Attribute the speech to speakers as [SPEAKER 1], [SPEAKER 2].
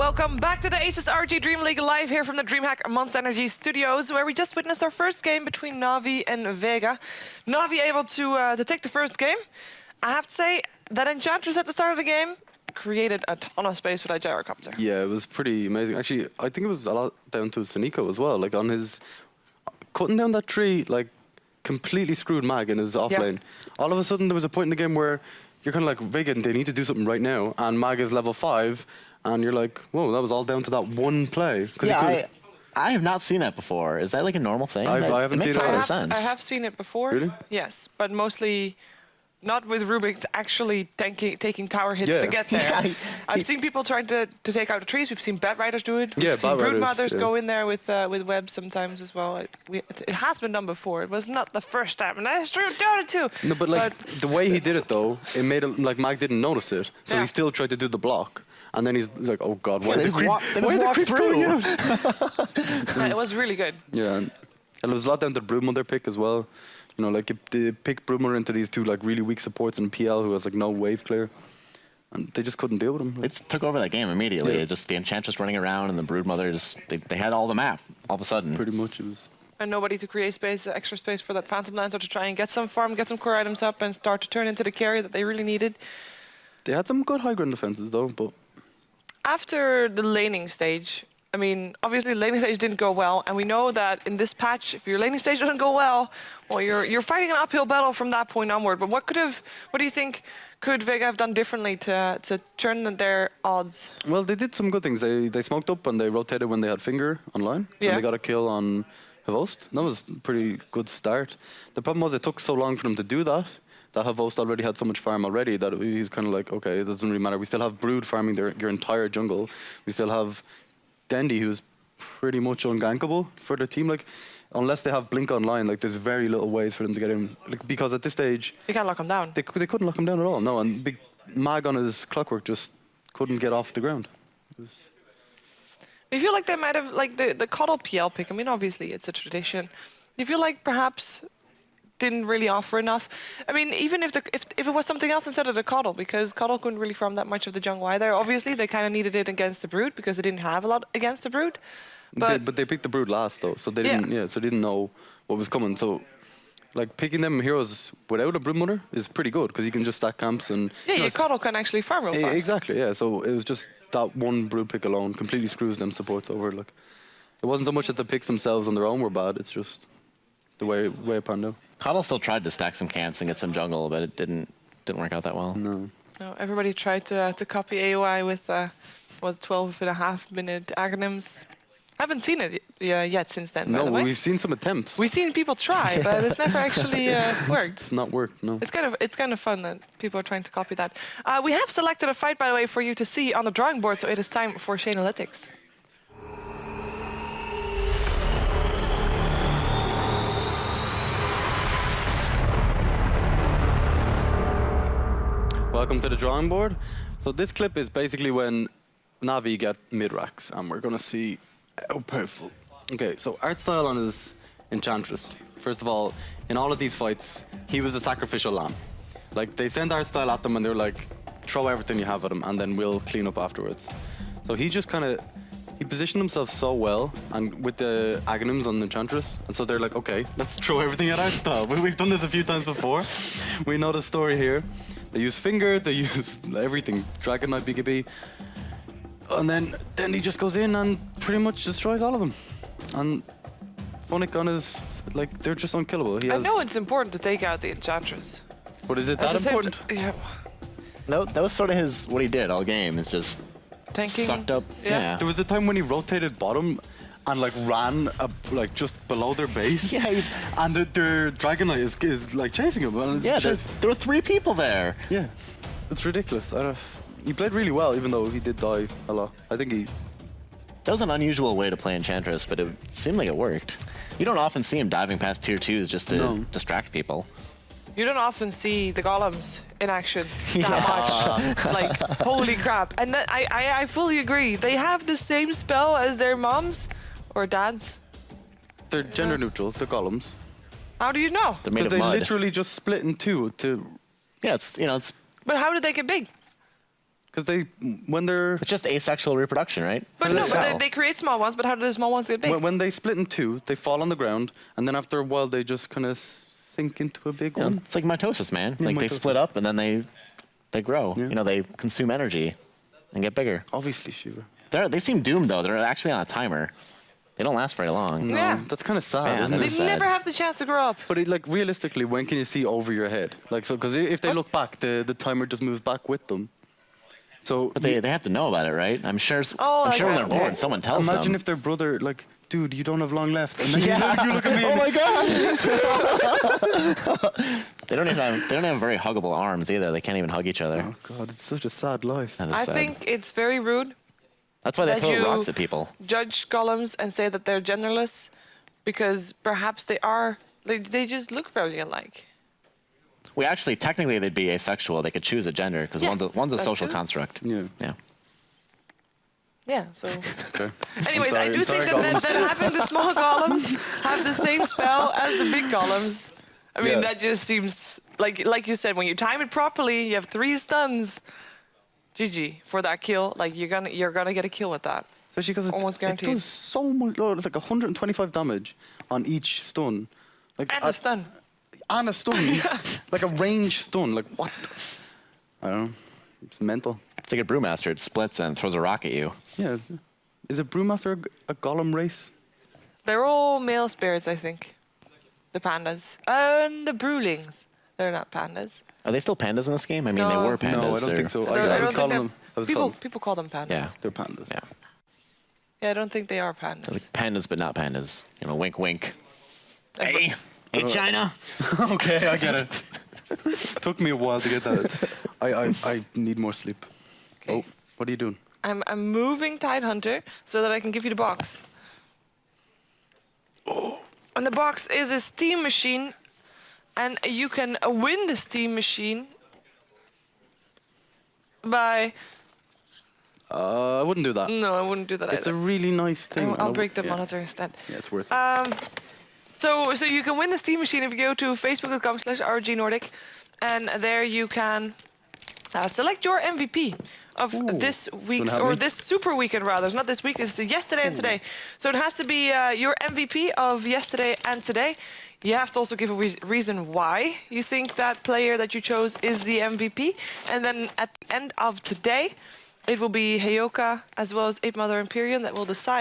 [SPEAKER 1] Welcome back to the ASUS ROG DreamLeague live here from the DreamHack Monster Energy studios, where we just witnessed our first game between Navi and Vega. Navi able to take the first game. I have to say that Enchantress at the start of the game created a ton of space for that gyrocopter.
[SPEAKER 2] Yeah, it was pretty amazing. Actually, I think it was a lot down to Sanico as well. Like on his cutting down that tree, like completely screwed Mag in his off lane. All of a sudden, there was a point in the game where you're kind of like, Vega, they need to do something right now, and Mag is level 5. And you're like, whoa, that was all down to that one play.
[SPEAKER 3] Yeah, I have not seen that before. Is that like a normal thing?
[SPEAKER 2] I haven't seen it.
[SPEAKER 1] I have seen it before.
[SPEAKER 2] Really?
[SPEAKER 1] Yes, but mostly not with Rubik's actually taking tower hits to get there.
[SPEAKER 3] Yeah,
[SPEAKER 1] I've seen people trying to take out the trees. We've seen Bat Riders do it. We've seen
[SPEAKER 2] Bat
[SPEAKER 1] Brood
[SPEAKER 2] Riders,
[SPEAKER 1] Mothers go in there with webs sometimes as well. It has been done before. It was not the first time, and that's true. Dota too.
[SPEAKER 2] No, but like the way he did it though, it made it like Mag didn't notice it, so he still tried to do the block. And then he's like, oh God, why are the creeps going out?
[SPEAKER 1] It was really good.
[SPEAKER 2] Yeah, and it was a lot down to the Broodmother pick as well. You know, like they picked Broodmother into these two like really weak supports and PL who has like no wave clear. And they just couldn't deal with him.
[SPEAKER 3] It took over that game immediately.
[SPEAKER 2] Yeah.
[SPEAKER 3] Just the Enchantress running around and the Broodmothers, they had all the map all of a sudden.
[SPEAKER 2] Pretty much it was.
[SPEAKER 1] And nobody to create space, extra space for that Phantom Lance, or to try and get some farm, get some core items up and start to turn into the carry that they really needed.
[SPEAKER 2] They had some good high ground defenses though, but
[SPEAKER 1] after the laning stage, I mean, obviously laning stage didn't go well, and we know that in this patch, if your laning stage doesn't go well, you're fighting an uphill battle from that point onward. But what do you think could Vega have done differently to turn their odds?
[SPEAKER 2] Well, they did some good things. They smoked up and they rotated when they had Finger online, and they got a kill on Havost. That was a pretty good start. The problem was it took so long for them to do that. That Havost already had so much farm already that he's kind of like, okay, it doesn't really matter. We still have Brood farming your entire jungle. We still have Dendy, who's pretty much ungankable for the team. Like, unless they have Blink online, like there's very little ways for them to get in. Like, because at this stage,
[SPEAKER 1] you can't lock him down.
[SPEAKER 2] They couldn't lock him down at all. No, and Big Mag on his Clockwork just couldn't get off the ground.
[SPEAKER 1] You feel like they might have, like the Coddle PL pick. I mean, obviously it's a tradition. You feel like perhaps didn't really offer enough. I mean, even if it was something else instead of the Coddle, because Coddle couldn't really farm that much of the jungle either. Obviously, they kind of needed it against the Brood because they didn't have a lot against the Brood.
[SPEAKER 2] But they picked the Brood last though, so they didn't. Yeah, so they didn't know what was coming. So, like picking them heroes without a Broodmother is pretty good because you can just stack camps and.
[SPEAKER 1] Yeah, your Coddle can actually farm real fast.
[SPEAKER 2] Exactly. Yeah. So it was just that one Brood pick alone completely screws them supports over. Like, it wasn't so much that the picks themselves on their own were bad. It's just the way it panned out.
[SPEAKER 3] Coddle still tried to stack some camps and get some jungle, but it didn't work out that well.
[SPEAKER 1] No, everybody tried to copy AOI with 12.5-minute Aghanims. I haven't seen it yet since then.
[SPEAKER 2] No,
[SPEAKER 1] by the way.
[SPEAKER 2] We've seen some attempts.
[SPEAKER 1] We've seen people try, but it's never actually worked.
[SPEAKER 2] It's not worked. No.
[SPEAKER 1] It's kind of fun that people are trying to copy that. We have selected a fight, by the way, for you to see on the drawing board, so it is time for Shanalytics.
[SPEAKER 2] Welcome to the drawing board. So this clip is basically when Navi get mid-racks, and we're gonna see how powerful. Okay, so art style on his Enchantress. First of all, in all of these fights, he was a sacrificial lamb. Like, they send art style at them and they're like, throw everything you have at him and then we'll clean up afterwards. So he just he positioned himself so well, and with the Aghanims on the Enchantress, and so they're like, okay, let's throw everything at art style. We've done this a few times before. We know the story here. They use Finger, they use everything, Dragon Knight, BKB. And then he just goes in and pretty much destroys all of them. And Phonic on his, like, they're just unkillable.
[SPEAKER 1] I know it's important to take out the Enchantress.
[SPEAKER 2] But is it that important?
[SPEAKER 1] Yeah.
[SPEAKER 3] No, that was sort of what he did all game. It's just
[SPEAKER 1] tanking,
[SPEAKER 3] sucked up. Yeah.
[SPEAKER 2] There was the time when he rotated bottom and like ran like just below their base.
[SPEAKER 3] Yeah,
[SPEAKER 2] and their Dragon Knight is like chasing him. And
[SPEAKER 3] yeah, there were 3 people there.
[SPEAKER 2] Yeah, it's ridiculous. He played really well, even though he did die a lot. I think he.
[SPEAKER 3] That was an unusual way to play Enchantress, but it seemed like it worked. You don't often see him diving past tier 2s just to distract people.
[SPEAKER 1] You don't often see the golems in action that much. Like, holy crap. And I fully agree. They have the same spell as their moms or dads.
[SPEAKER 2] They're gender neutral, they're golems.
[SPEAKER 1] How do you know?
[SPEAKER 3] Because
[SPEAKER 2] they literally just split in 2 to...
[SPEAKER 3] Yeah, it's.
[SPEAKER 1] But how did they get big?
[SPEAKER 2] Because when they're
[SPEAKER 3] It's just asexual reproduction, right?
[SPEAKER 1] But
[SPEAKER 3] How do
[SPEAKER 1] no,
[SPEAKER 3] they
[SPEAKER 1] but
[SPEAKER 3] sell?
[SPEAKER 1] they create small ones. But how do the small ones get big?
[SPEAKER 2] when they split in two, they fall on the ground, and then after a while they just kind of sink into a big
[SPEAKER 3] You know,
[SPEAKER 2] one.
[SPEAKER 3] it's like mitosis, man.
[SPEAKER 2] Yeah,
[SPEAKER 3] Like they split
[SPEAKER 2] mitosis.
[SPEAKER 3] up and then they grow.
[SPEAKER 2] Yeah.
[SPEAKER 3] You know, they consume energy and get bigger.
[SPEAKER 2] Obviously, Shiva.
[SPEAKER 3] They seem doomed though. They're actually on a timer. They don't last very long.
[SPEAKER 2] No,
[SPEAKER 1] Yeah.
[SPEAKER 2] that's kind of sad,
[SPEAKER 3] Man,
[SPEAKER 2] isn't
[SPEAKER 3] that
[SPEAKER 2] it?
[SPEAKER 3] is
[SPEAKER 1] They
[SPEAKER 3] sad.
[SPEAKER 1] never have the chance to grow up.
[SPEAKER 2] But like realistically, when can you see over your head? Like so, because if they look back, the timer just moves back with them. So
[SPEAKER 3] But they have to know about it, right? I'm sure.
[SPEAKER 1] Oh,
[SPEAKER 3] I'm
[SPEAKER 1] like
[SPEAKER 3] sure when
[SPEAKER 1] that.
[SPEAKER 3] they're born,
[SPEAKER 1] Okay.
[SPEAKER 3] someone tells
[SPEAKER 2] imagine
[SPEAKER 3] them.
[SPEAKER 2] if their brother, like, dude, you don't have long left, and then you look at me.
[SPEAKER 3] Oh
[SPEAKER 2] and-
[SPEAKER 3] my god! they don't have very huggable arms either. They can't even hug each other.
[SPEAKER 2] Oh God, it's such a sad life.
[SPEAKER 3] That is
[SPEAKER 1] I
[SPEAKER 3] sad.
[SPEAKER 1] think it's very rude.
[SPEAKER 3] That's why they
[SPEAKER 1] that
[SPEAKER 3] throw
[SPEAKER 1] you-
[SPEAKER 3] rocks at people.
[SPEAKER 1] Judge golems and say that they're genderless because perhaps they are. They just look very alike.
[SPEAKER 3] We actually, technically, they'd be asexual. They could choose a gender because
[SPEAKER 1] Yeah,
[SPEAKER 3] one's a
[SPEAKER 1] that's
[SPEAKER 3] social
[SPEAKER 1] true.
[SPEAKER 3] construct.
[SPEAKER 2] Yeah.
[SPEAKER 3] Yeah.
[SPEAKER 1] Yeah. So,
[SPEAKER 2] Okay.
[SPEAKER 1] anyways,
[SPEAKER 2] sorry,
[SPEAKER 1] I do
[SPEAKER 2] I'm
[SPEAKER 1] think
[SPEAKER 2] sorry,
[SPEAKER 1] that having the small golems have the same spell as the big golems. I mean,
[SPEAKER 2] Yeah.
[SPEAKER 1] that just seems like you said, when you time it properly, you have 3 stuns. GG for that kill. Like you're gonna get a kill with that.
[SPEAKER 2] Especially because
[SPEAKER 1] Almost
[SPEAKER 2] it
[SPEAKER 1] guaranteed.
[SPEAKER 2] does so much. Oh, it's like 125 damage on each stun. Like
[SPEAKER 1] And a stun.
[SPEAKER 2] And a stun. Like a range stun. Like what? I don't know. It's mental.
[SPEAKER 3] It's like a brewmaster. It splits and throws a rock at you.
[SPEAKER 2] Yeah. Is a brewmaster a golem race?
[SPEAKER 1] They're all male spirits, I think. The pandas and the brewlings. They're not pandas.
[SPEAKER 3] Are they still pandas in this game? I mean, they
[SPEAKER 1] No.
[SPEAKER 3] were pandas.
[SPEAKER 2] No, I don't
[SPEAKER 3] They're-
[SPEAKER 2] think so.
[SPEAKER 1] They're-
[SPEAKER 2] I
[SPEAKER 1] I
[SPEAKER 2] was
[SPEAKER 1] don't think
[SPEAKER 2] calling
[SPEAKER 1] they're-
[SPEAKER 2] them. I was calling.
[SPEAKER 1] People call them pandas.
[SPEAKER 3] Yeah.
[SPEAKER 2] They're pandas.
[SPEAKER 3] Yeah.
[SPEAKER 1] Yeah, I don't think they are pandas.
[SPEAKER 3] They're like pandas, but not pandas. You know, wink, wink.
[SPEAKER 1] Hey.
[SPEAKER 3] Hey, China.
[SPEAKER 2] Okay, I get it. Took me a while to get that. I need more sleep.
[SPEAKER 1] Okay.
[SPEAKER 2] Oh, what are you doing?
[SPEAKER 1] I'm moving Tide Hunter so that I can give you the box. Oh. And the box is a steam machine, and you can win the steam machine by.
[SPEAKER 2] I wouldn't do that.
[SPEAKER 1] No, I wouldn't do that
[SPEAKER 2] It's a
[SPEAKER 1] either.
[SPEAKER 2] really nice thing.
[SPEAKER 1] I'll break the
[SPEAKER 2] yeah.
[SPEAKER 1] monitor instead.
[SPEAKER 2] Yeah, it's worth it.
[SPEAKER 1] So you can win the Steam machine if you go to facebook.com/ROG Nordic, and there you can select your MVP of this week's,
[SPEAKER 2] have
[SPEAKER 1] or
[SPEAKER 2] me?
[SPEAKER 1] this super weekend rather. It's not this week, it's yesterday and today. So it has to be your MVP of yesterday and today. You have to also give a reason why you think that player that you chose is the MVP. And then at the end of today, it will be Heyoka as well as Ape Mother Imperium that will decide